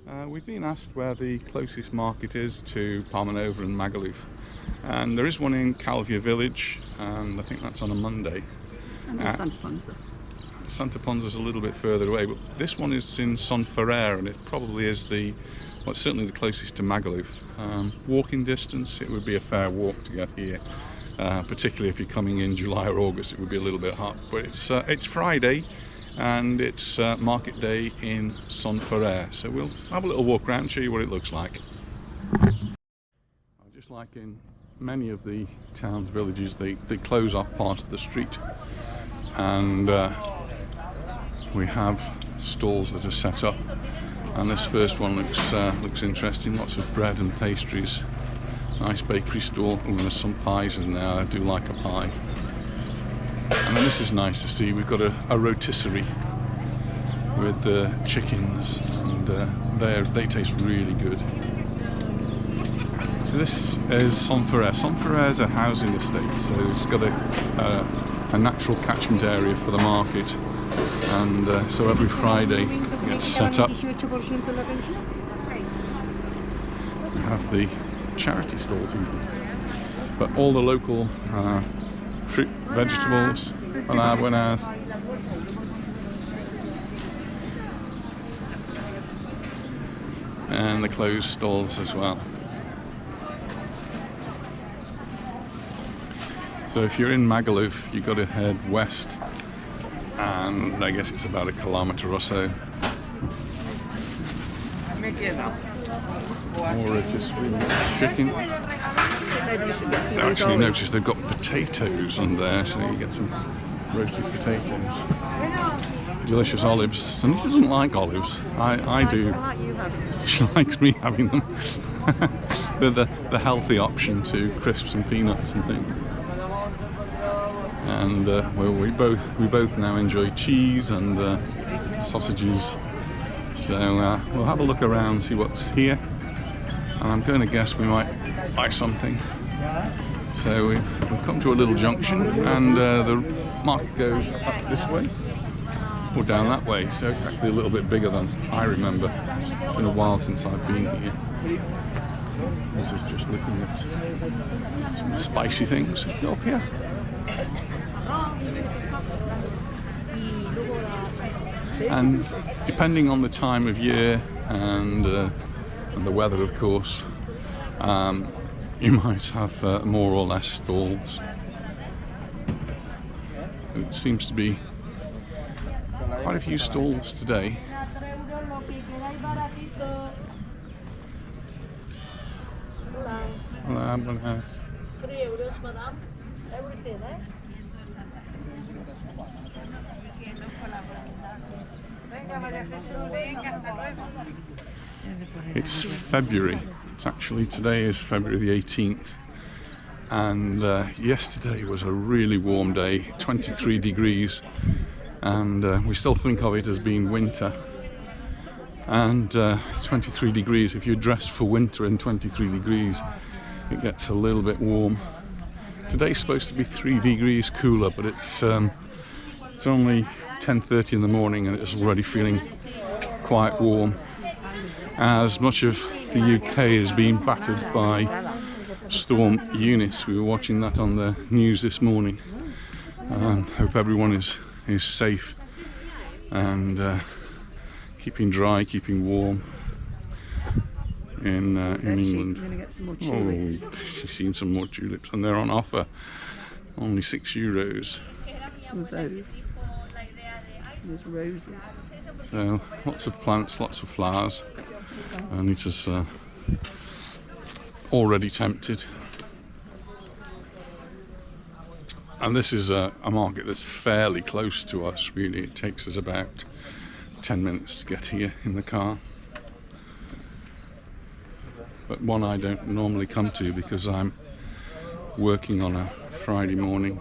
We've been asked where the closest market is to Palmanova and Magaluf, and there is one in Calvia village, and I think that's on a Monday. And then Santa Ponsa. Santa Ponsa's a little bit further away, but this one is in Son Ferrer, and it probably is well, certainly the closest to Magaluf. Walking distance, it would be a fair walk to get here, particularly if you're coming in July or August. It would be a little bit hot, but it's Friday, and it's market day in Son Ferrer, so we'll have a little walk around and show you what it looks like. Just like in many of the towns, villages, they close off part of the street, and we have stalls that are set up, and this first one looks interesting. Lots of bread and pastries, nice bakery stall. Oh, there's some pies in there. I do like a pie. And then this is nice to see. We've got a rotisserie with chickens, and they taste really good. So this is Son Ferrer. Son Ferrer is a housing estate, so it's got a natural catchment area for the market, and so every Friday it gets set up. We have the charity stalls even, but all the local fruit, vegetables. Hola, buenas. And the closed stalls as well. So if you're in Magaluf, you've got to head west, and I guess it's about 1 kilometre or so. Or just chicken. I actually noticed they've got potatoes on there, so you get some roasted potatoes. Delicious olives. And he doesn't like olives. I do. She likes me having them. They're the healthy option to crisps and peanuts and things. And well, we both now enjoy cheese and sausages. So we'll have a look around, see what's here, and I'm going to guess we might buy something. So we've come to a little junction, and the market goes up this way or down that way, so it's actually a little bit bigger than I remember. It's been a while since I've been here. This is just looking at some spicy things. Go up here. And depending on the time of year and the weather, of course, you might have more or less stalls. And it seems to be quite a few stalls today. Hola, buenas. 3 euros, madame. Everything, eh? It's February. Today is February the 18th, and yesterday was a really warm day, 23 degrees, and we still think of it as being winter. And 23 degrees, if you're dressed for winter in 23 degrees, it gets a little bit warm. Today's supposed to be 3 degrees cooler, but it's only 10:30 in the morning and it's already feeling quite warm. As much of the UK is being battered by Storm Eunice. We were watching that on the news this morning. Hope everyone is safe and keeping dry, keeping warm in England. We're going to get some more tulips. Oh, she's seen some more tulips, and they're on offer. Only €6. Some of those. There's roses. So lots of plants, lots of flowers, and it is already tempted. And this is a market that's fairly close to us, really. It takes us about 10 minutes to get here in the car. But one I don't normally come to because I'm working on a Friday morning,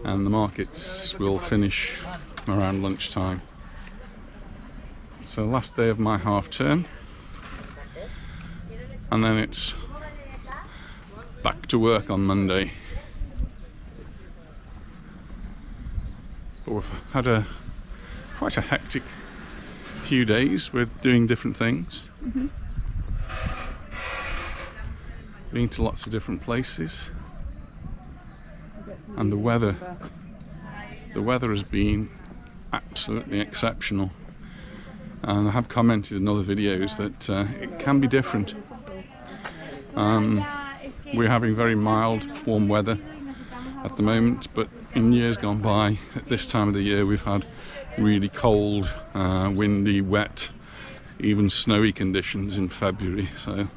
and the markets will finish around lunchtime. So last day of my half term, and then it's back to work on Monday. But we've had quite a hectic few days with doing different things. Been to lots of different places, and the weather has been absolutely exceptional. And I have commented in other videos that it can be different. We're having very mild, warm weather at the moment, but in years gone by, at this time of the year, we've had really cold, windy, wet, even snowy conditions in February. So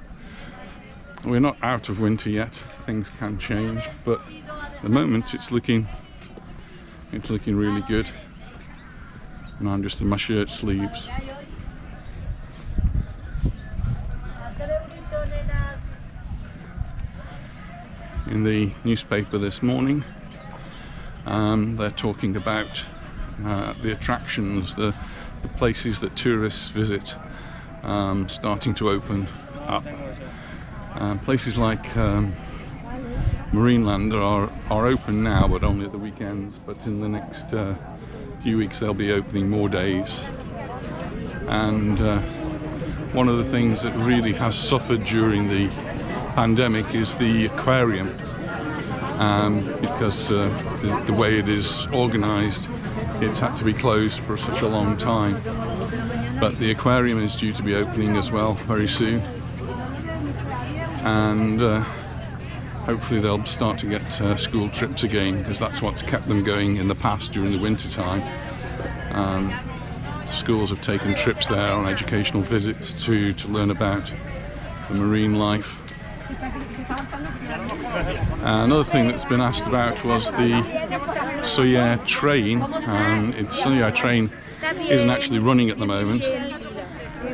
we're not out of winter yet. Things can change, but at the moment it's looking really good. And I'm just in my shirt sleeves. In the newspaper this morning, they're talking about the attractions, the places that tourists visit, starting to open up. Places like Marineland are open now, but only at the weekends. But in the next few weeks, they'll be opening more days. And one of the things that really has suffered during the pandemic is the aquarium, because the way it is organised, it's had to be closed for such a long time. But the aquarium is due to be opening as well very soon, and hopefully they'll start to get school trips again, because that's what's kept them going in the past during the winter time. Schools have taken trips there on educational visits to learn about the marine life. Another thing that's been asked about was the Soyer train. Soyer train isn't actually running at the moment,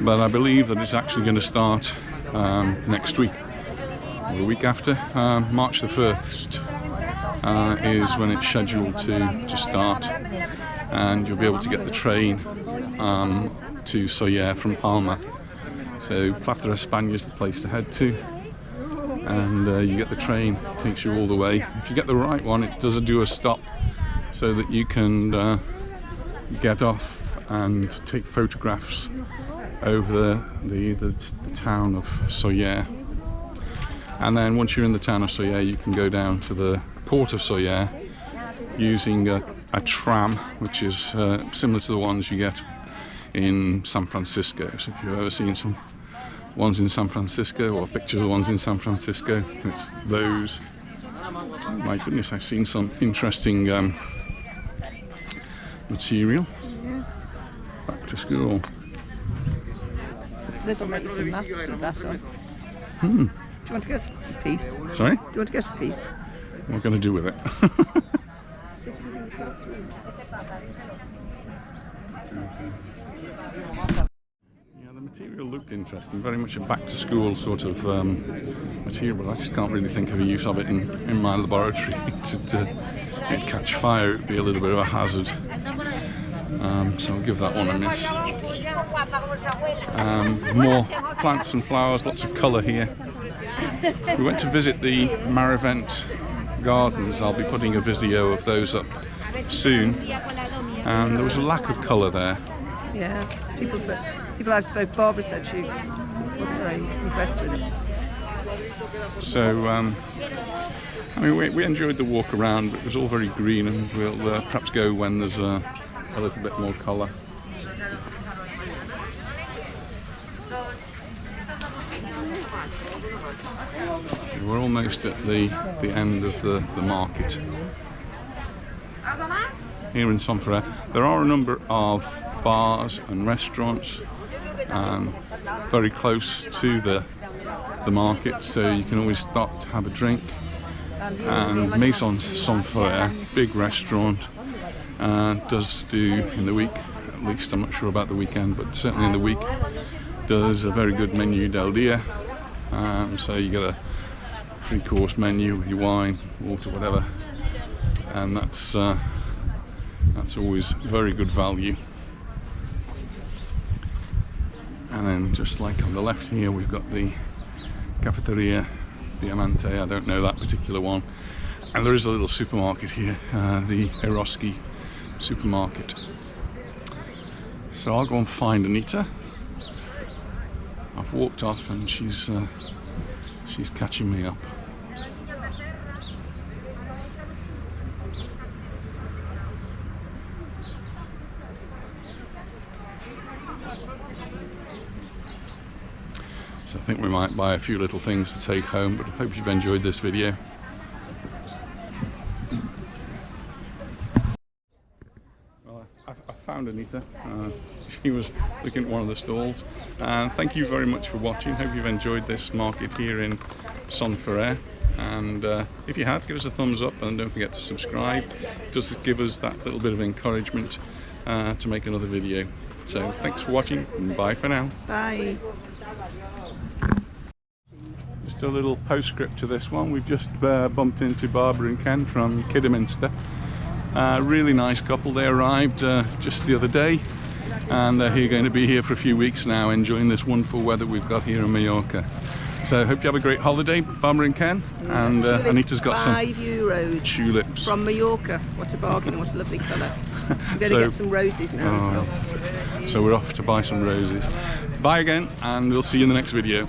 but I believe that it's actually going to start next week or the week after. March the 1st is when it's scheduled to start, and you'll be able to get the train to Soyer from Palma. So Plaza de España is the place to head to, and you get the train, takes you all the way. If you get the right one, it does do a stop so that you can get off and take photographs over the town of Soyer. And then once you're in the town of Soyer, you can go down to the port of Soyer using a tram, which is similar to the ones you get in San Francisco. So if you've ever seen some ones in San Francisco, or pictures of ones in San Francisco, it's those. Oh my goodness, I've seen some interesting material. Back to school. This will make you some masks with that on. Do you want to go to peace? Sorry? Do you want to go to peace? What am I going to do with it? Yeah, the material looked interesting, very much a back-to-school sort of material, but I just can't really think of a use of it in my laboratory. It'd catch fire, it'd be a little bit of a hazard. So I'll give that one a miss. More plants and flowers, lots of colour here. We went to visit the Magaluf gardens. I'll be putting a video of those up soon. And there was a lack of colour there. Yeah, people I've spoken, Barbara said she wasn't very impressed with it. So, I mean, we enjoyed the walk around, but it was all very green, and we'll perhaps go when there's a little bit more colour. So we're almost at the end of the market here in Son Ferrer. There are a number of bars and restaurants very close to the market, so you can always stop to have a drink. And Maison Son Ferrer, big restaurant, does do in the week, at least I'm not sure about the weekend, but certainly in the week, does a very good menu del dia. So you get a 3-course menu with your wine, water, whatever, and that's always very good value. And then just like on the left here, we've got the Cafeteria Diamante. I don't know that particular one. And there is a little supermarket here, the Eroski supermarket. So I'll go and find Anita. I've walked off and she's catching me up. So I think we might buy a few little things to take home, but I hope you've enjoyed this video. Well, I found Anita. She was looking at one of the stalls. And thank you very much for watching. Hope you've enjoyed this market here in Son Ferrer. And if you have, give us a thumbs up and don't forget to subscribe. Just give us that little bit of encouragement to make another video. So thanks for watching and bye for now. Bye. Just a little postscript to this one. We've just bumped into Barbara and Ken from Kidderminster. Really nice couple. They arrived just the other day and they're going to be here for a few weeks now, enjoying this wonderful weather we've got here in Mallorca. So hope you have a great holiday, Barbara and Ken. And Anita's got some €5 tulips from Mallorca. What a bargain! What a lovely colour. I'm going to get some roses now as well. So we're off to buy some roses. Bye again, and we'll see you in the next video.